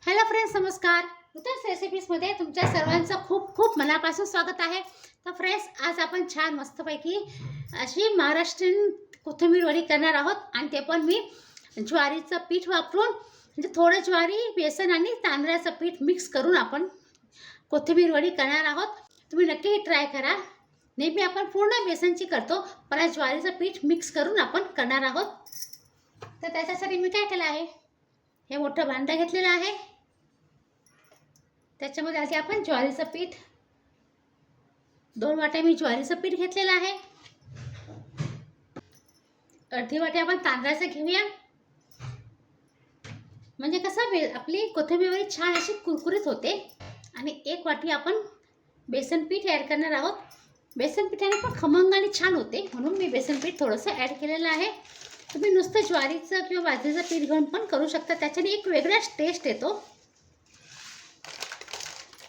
Hello friends, नमस्कार. नूतन रेसिपीजमध्ये तुमच्या सर्वांचं खूप खूप मनापासून स्वागत आहे. तर फ्रेंड्स, आज आपण छान मस्तपैकी अशी महाराष्ट्रीयन कोथिंबीर वडी करणार आहोत आणि ते पण मी ज्वारीचं पीठ वापरून, म्हणजे थोडं ज्वारी, बेसन आणि तांदळाचं पीठ मिक्स करून आपण कोथिंबीर वडी करणार आहोत. तुम्ही नक्की ट्राय करा. नेहमी आपण पूर्ण बेसनची करतो, पण आज ज्वारीचं पीठ मिक्स करून आपण करणार आहोत. तर त्याच्यासाठी मी काय केलं आहे, हे मोठं भांडं घेतलेलं आहे. त्याच्यामध्ये आधी आपण ज्वारीचं पीठ, 2 वाट्या मी ज्वारीचं पीठ घेतलेलं आहे. अर्धी वाटी आपण तांदळाचं घेऊया, म्हणजे कसं आपली कोथिंबीर वडी छान अशी कुरकुरीत होते. आणि 1 वाटी आपण बेसन पीठ ॲड करणार आहोत. बेसन पीठाने पण खमंग आणि छान होते, म्हणून मी बेसन पीठ थोडंसं ॲड केलेलं आहे. तुम्ही नुसतं ज्वारीचं किंवा बाजरीचं पीठ घेऊन पण करू शकता, त्याच्याने एक वेगळाच टेस्ट येतो.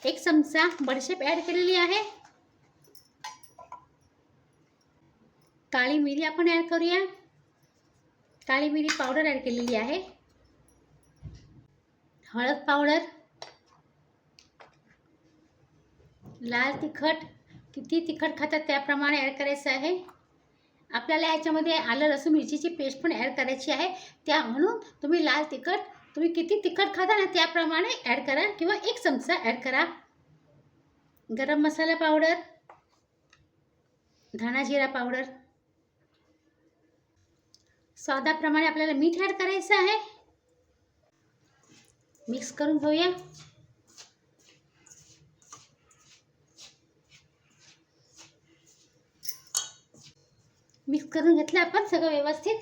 1 चमचा बडीशेप ॲड केलेली आहे. काळी मिरी आपण ॲड करूया. काळी मिरी पावडर ॲड केलेली आहे. हळद पावडर, लाल तिखट, किती तिखट खातात त्याप्रमाणे ॲड करायचं आहे. आपल्याला याच्यामध्ये आलं लसूण मिरचीची पेस्ट पण ॲड करायची आहे. म्हणून तुम्ही लाल तिखट, तुम्ही किती तिखट खाता ना त्याप्रमाणे ॲड करा, किंवा 1 चमचा ॲड करा. गरम मसाला पावडर, धना जिरा पावडर, स्वादाप्रमाणे आपल्याला मीठ ॲड करायचं आहे. मिक्स करून घेऊया. मिक्स करून घेतलं आपण सगळं व्यवस्थित.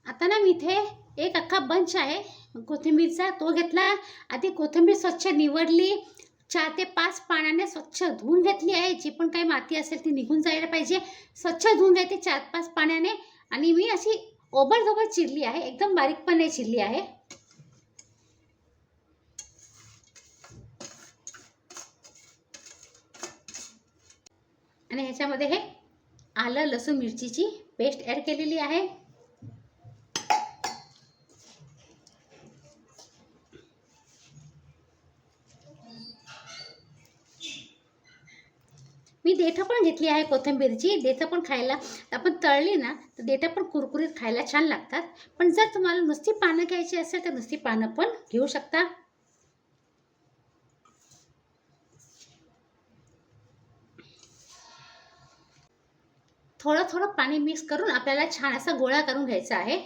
आता ना मी इथे एक अख्खा बंच आहे कोथिंबीरचा, तो घेतला. आधी कोथिंबीर स्वच्छ निवडली, 4 ते 5 पाण्याने स्वच्छ धुवून घेतली आहे. जी पण काही माती असेल ती निघून जायला पाहिजे. स्वच्छ धुवून घ्यायची 4-5 पाण्याने. आणि मी अशी ओबडधोबड चिरली आहे, एकदम बारीक पण नाही चिरली आहे. आणि ह्याच्यामध्ये हे आलं लसूण मिरचीची पेस्ट ॲड केलेली आहे. मी देठं पण घेतली आहे कोथिंबीरची. देठं पण खायला आपण तळली ना तर देठं पण कुरकुरीत खायला छान लागतात. पण जर तुम्हाला नुसती पानं घ्यायची असेल तर नुसती पानं पण घेऊ शकता. थोडं थोडं पाणी मिक्स करून आपल्याला छान असा गोळा करून घ्यायचा आहे.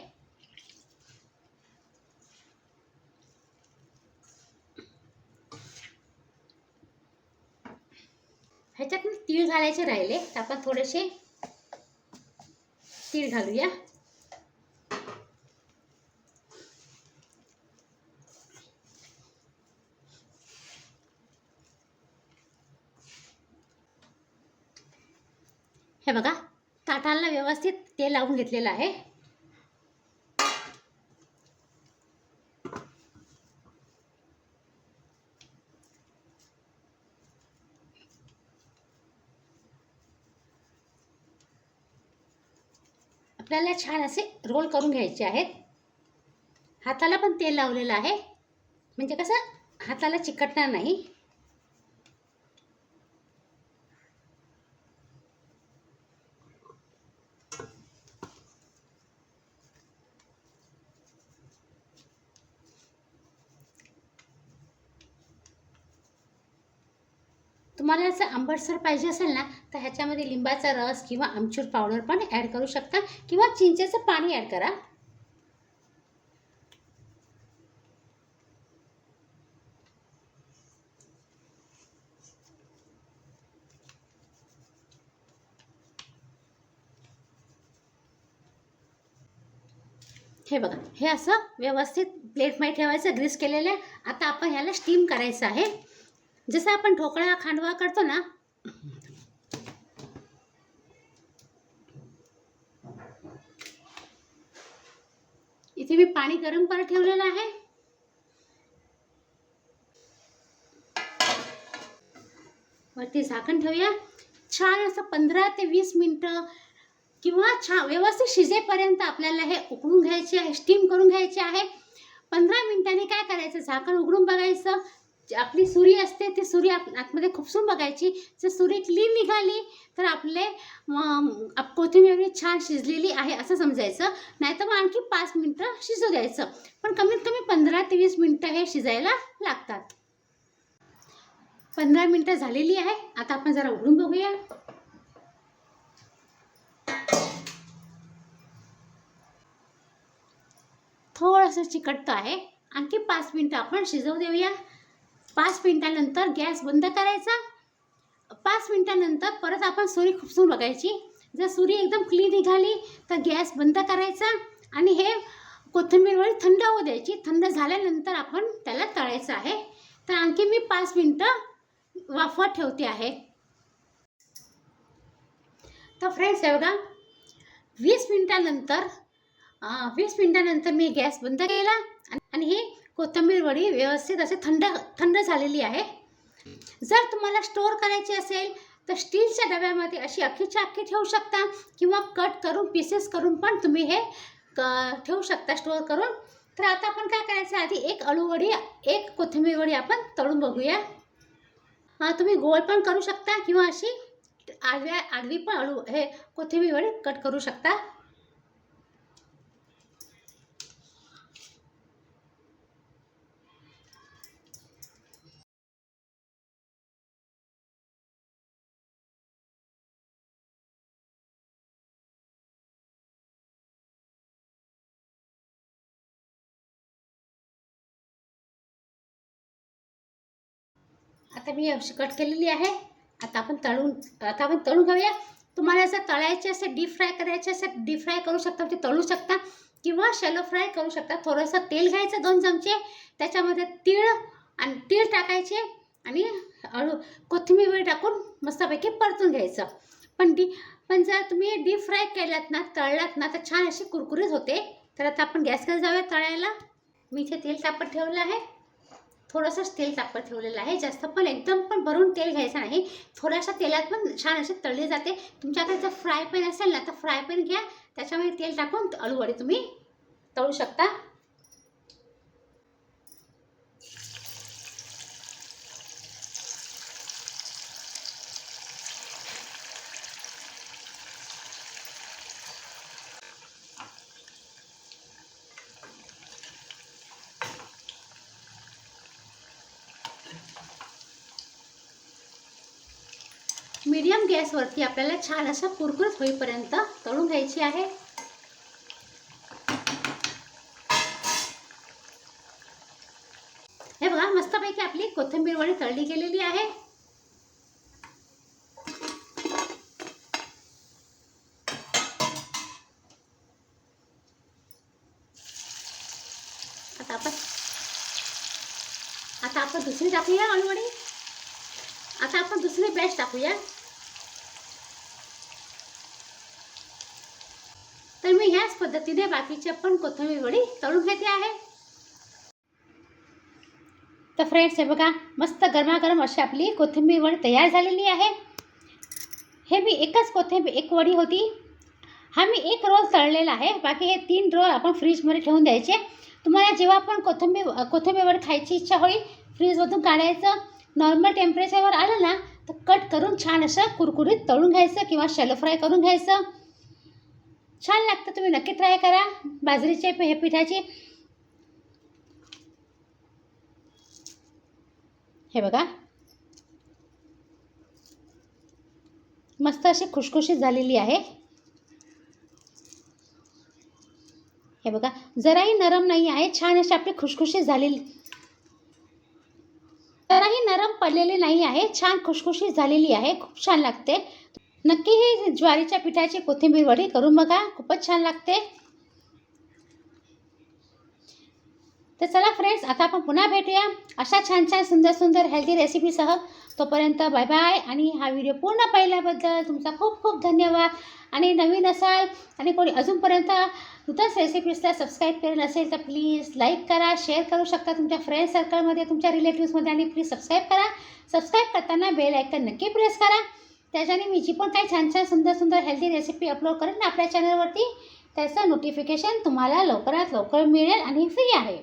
ह्याच्यात तीळ घालायचे राहिले, तर आपण थोडेसे तीळ घालूया. हे बघा, ताटाला व्यवस्थित तेल लावून घेतलेलं आहे. आपल्याला छान असे रोल करून घ्यायचे आहेत. हाताला पण तेल लावलेलं आहे, म्हणजे कसं हाताला चिकटणार नाही. तुम्हाला जर आंबटसर पाहिजे असेल ना तर ह्याच्यामध्ये लिंबाचा रस किंवा आमचूर पावडर पण ॲड करू शकता, किंवा चिंचेचं पाणी ॲड करा. हे बघा, हे असं व्यवस्थित प्लेटमध्ये ठेवायचं, ग्रीस केलेलं आहे. आता आपण ह्याला स्टीम करायचं आहे, जसं आपण ढोकळा खांडवा करतो ना. इथे मी पाणी गरम करत ठेवलेलं आहे. वरती झाकण ठेवूया. छान असं 15 ते 20 मिनिटं किंवा छान व्यवस्थित शिजेपर्यंत आपल्याला हे उकळून घ्यायचे आहे, स्टीम करून घ्यायचे आहे. 15 मिनिटांनी काय करायचं, झाकण उघडून बघायचं. आपली सुरी असते ती सुरी आतमध्ये खुपसून बघायची. जर सुरी क्लीन निघाली तर आपले कोथिंबीर छान शिजलेली आहे असं समजायचं. नाहीतर मग आणखी 5 मिनिटं शिजू द्यायचं. पण कमीत कमी 15 ते 20 मिनिटं हे शिजायला लागतात. 15 मिनिटं झालेली आहे. आता आपण जरा उघडून बघूया. थोडंसं चिकटतं आहे. आणखी 5 मिनिटं आपण शिजवू देऊया. 5 मिनिटानंतर गॅस बंद करायचा. 5 मिनिटानंतर परत आपण सुरी खुपसून बघायची. जर सुरी एकदम क्लीन निघाली तर गॅस बंद करायचा आणि हे कोथिंबीर वडी थंड होऊ द्यायची. थंड झाल्यानंतर आपण त्याला तळायचं आहे. तर आणखी मी 5 मिनिटं वाफवत ठेवते आहे. तर फ्रेंड्स हे बघा, 20 मिनिटानंतर मी गॅस बंद केला आणि ही कोथिंबीर वडी व्यवस्थित असे थंड झालेली आहे. जर तुम्हाला स्टोअर करायची असेल तर स्टीलच्या डब्यामध्ये अशी अख्खीच्या अख्खी ठेवू शकता किंवा कट करून पीसेस करून पण तुम्ही हे ठेवू शकता स्टोअर करून. तर आता आपण काय करायचं, आधी एक अळूवडी, एक कोथिंबीर वडी आपण तळून बघूया. तुम्ही गोल पण करू शकता किंवा अशी आडवी पण हे कोथिंबीर वडी कट करू शकता. आता मी अशी कट केलेली आहे. आता आपण तळून घेऊया. तुम्हाला जर तळायचे असेल, डीप फ्राय करायचे असेल, डीप फ्राय करू शकता, ते तळू शकता किंवा शॅलो फ्राय करू शकता. थोडंसं तेल घ्यायचं 2 चमचे, त्याच्यामध्ये तीळ टाकायचे आणि कोथिंबीर वडी टाकून मस्तपैकी परतून घ्यायचं. पण जर तुम्ही डीप फ्राय केलात ना, तळलात ना, तर छान अशी कुरकुरीत होते. तर आता आपण गॅसकडे जाऊया तळायला. मी इथे तेल तापत ठेवलं आहे. थोडंसंच तेल तापत ठेवलेलं आहे. जास्त पण एकदम पण भरून तेल घ्यायचं नाही. थोड्याशा तेलात पण छान असे तळली जाते. तुमच्याकडे जर फ्राय पॅन असेल ना तर फ्राय पॅन घ्या, त्याच्यामध्ये तेल टाकून अळूवडी तुम्ही तळू शकता. मीडियम गॅसवरती आपल्याला छान असं कुरकुरीत होईपर्यंत तळून घ्यायची आहे. हे बघा, मस्तपैकी आपली कोथिंबीर वडी तळली गेलेली आहे. आता आपण दुसरी टाकूया अळूवडी. आता आपण दुसरी बॅच टाकूया. तर मी ह्याच पद्धतीने बाकीचे पण कोथिंबीर वडी तळून घेते आहे. तर फ्रेंड्स हे बघा, मस्त गरमागरम अशी आपली कोथिंबीर वडी तयार झालेली आहे. हे मी एक वडी होती. हा मी एक रोल तळलेला आहे. बाकी हे 3 रोल आपण फ्रीजमध्ये ठेवून द्यायचे. तुम्हाला जेव्हा पण कोथिंबीर वडी खायची इच्छा होईल, फ्रीजमधून काढायचं. नॉर्मल टेम्परेचरवर आलं ना तर कट करून छान असं कुरकुरीत तळून घ्यायचं किंवा शॅलो फ्राय करून घ्यायचं. छान लागतं. तुम्ही नक्की ट्राय करा. बाजरीच्या पिठाची हे बघा, मस्त अशी खुशखुशीत झालेली आहे. हे बघा, जराही नरम नाही आहे. छान अशी आपली खुशखुशीत झालेली, जराही नरम पडलेली नाही आहे. छान खुशखुशीत झालेली आहे. खूप छान लागते. नक्की ही ज्वारीच्या पिठाची कोथिंबीर वडी करून बघा. खूपच छान लागते. तर चला फ्रेंड्स, आता आपण पुन्हा भेटूया अशा छान छान सुंदर हेल्दी रेसिपीसह. तोपर्यंत बाय बाय. आणि हा व्हिडिओ पूर्ण पाहिल्याबद्दल तुमचा खूप खूप धन्यवाद. आणि नवीन असाल आणि कोणी अजूनपर्यंत नूतन रेसिपीजला सबस्क्राईब केलं नसेल तर प्लीज लाईक करा, शेअर करू शकता तुमच्या फ्रेंड सर्कलमध्ये, तुमच्या रिलेटिव्समध्ये. आणि प्लीज सबस्क्राईब करा. सबस्क्राईब करताना बेल आयकन नक्की प्रेस करा. त्याच्याने मी जी पण काही छान छान सुंदर हेल्दी रेसिपी अपलोड करेन ना आपल्या चॅनलवरती, त्याचं नोटिफिकेशन तुम्हाला लवकरात लवकर मिळेल आणि फ्री आहे.